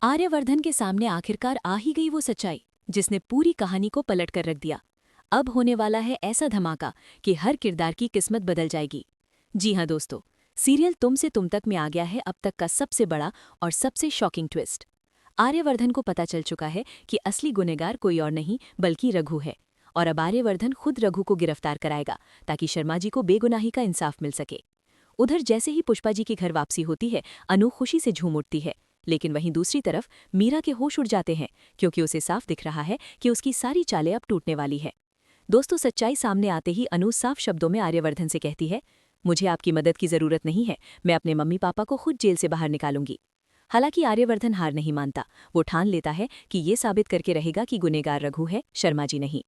आर्यवर्धन के सामने आखिरकार आ ही गई वो सच्चाई जिसने पूरी कहानी को पलट कर रख दिया। अब होने वाला है ऐसा धमाका कि हर किरदार की किस्मत बदल जाएगी। जी हाँ दोस्तों, सीरियल तुम से तुम तक में आ गया है अब तक का सबसे बड़ा और सबसे शॉकिंग ट्विस्ट। आर्यवर्धन को पता चल चुका है कि असली गुनहगार कोई और नहीं बल्कि रघु है। और अब आर्यवर्धन खुद रघु को गिरफ्तार कराएगा ताकि शर्मा जी को बेगुनाही का इंसाफ मिल सके। उधर जैसे ही पुष्पा जी की घर वापसी होती है, अनु खुशी से झूम उठती है। लेकिन वहीं दूसरी तरफ मीरा के होश उड़ जाते हैं क्योंकि उसे साफ दिख रहा है कि उसकी सारी चालें अब टूटने वाली है। दोस्तों, सच्चाई सामने आते ही अनु साफ शब्दों में आर्यवर्धन से कहती है, मुझे आपकी मदद की जरूरत नहीं है, मैं अपने मम्मी पापा को खुद जेल से बाहर निकालूंगी। हालांकि आर्यवर्धन हार नहीं मानता। वो ठान लेता है कि ये साबित करके रहेगा कि गुनेगार रघु है, शर्मा जी नहीं।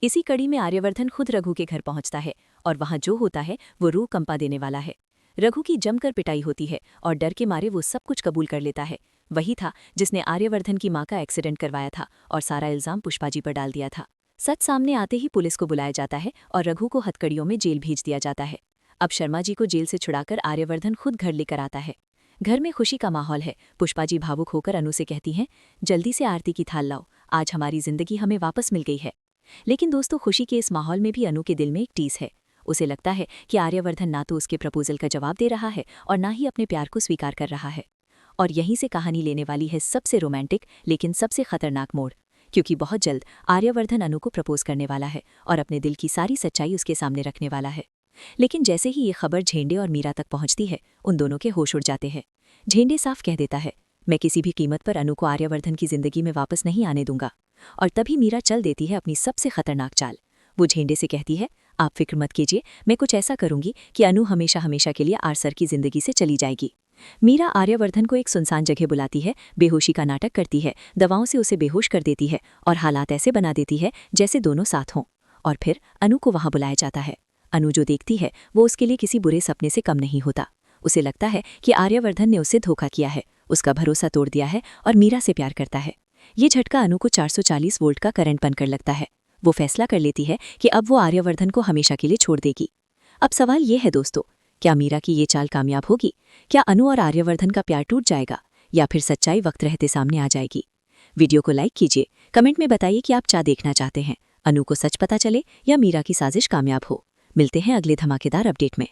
इसी कड़ी में आर्यवर्धन खुद रघु के घर पहुंचता है और वहां जो होता है वो रूह कंपा देने वाला है। रघु की जमकर पिटाई होती है और डर के मारे वो सब कुछ कबूल कर लेता है। वही था जिसने आर्यवर्धन की मां का एक्सीडेंट करवाया था और सारा इल्जाम पुष्पा जी पर डाल दिया था। सच सामने आते ही पुलिस को बुलाया जाता है और रघु को हथकड़ियों में जेल भेज दिया जाता है। अब शर्मा जी को जेल से छुड़ाकर आर्यवर्धन खुद घर लेकर आता है। घर में खुशी का माहौल है। पुष्पा जी भावुक होकर अनु से कहती हैं, जल्दी से आरती की थाल लाओ, आज हमारी जिंदगी हमें वापस मिल गई है। लेकिन दोस्तों, खुशी के इस माहौल में भी अनु के दिल में एक टीस है। उसे लगता है कि आर्यवर्धन ना तो उसके प्रपोजल का जवाब दे रहा है और ना ही अपने प्यार को स्वीकार कर रहा है। और यहीं से कहानी लेने वाली है सबसे रोमांटिक लेकिन सबसे खतरनाक मोड़, क्योंकि बहुत जल्द आर्यवर्धन अनु को प्रपोज करने वाला है और अपने दिल की सारी सच्चाई उसके सामने रखने वाला है। लेकिन जैसे ही ये खबर झेंडे और मीरा तक पहुंचती है, उन दोनों के होश उड़ जाते हैं। झेंडे साफ कह देता है, मैं किसी भी कीमत पर अनु को आर्यवर्धन की जिंदगी में वापस नहीं आने दूंगा। और तभी मीरा चल देती है अपनी सबसे खतरनाक चाल। वो झेंडे से कहती है, आप फिक्र मत कीजिए, मैं कुछ ऐसा करूंगी कि अनु हमेशा हमेशा के लिए आरसर की जिंदगी से चली जाएगी। मीरा आर्यवर्धन को एक सुनसान जगह बुलाती है, बेहोशी का नाटक करती है, दवाओं से उसे बेहोश कर देती है और हालात ऐसे बना देती है जैसे दोनों साथ हों। और फिर अनु को वहां बुलाया जाता है। अनु जो देखती है वो उसके लिए किसी बुरे सपने से कम नहीं होता। उसे लगता है कि आर्यवर्धन ने उसे धोखा किया है, उसका भरोसा तोड़ दिया है और मीरा से प्यार करता है। ये झटका अनु को 440 वोल्ट का करंट बनकर लगता है। वो फैसला कर लेती है कि अब वो आर्यवर्धन को हमेशा के लिए छोड़ देगी। अब सवाल ये है दोस्तों, क्या मीरा की ये चाल कामयाब होगी? क्या अनु और आर्यवर्धन का प्यार टूट जाएगा या फिर सच्चाई वक्त रहते सामने आ जाएगी? वीडियो को लाइक कीजिए, कमेंट में बताइए कि आप क्या देखना चाहते हैं, अनु को सच पता चले या मीरा की साजिश कामयाब हो। मिलते हैं अगले धमाकेदार अपडेट में।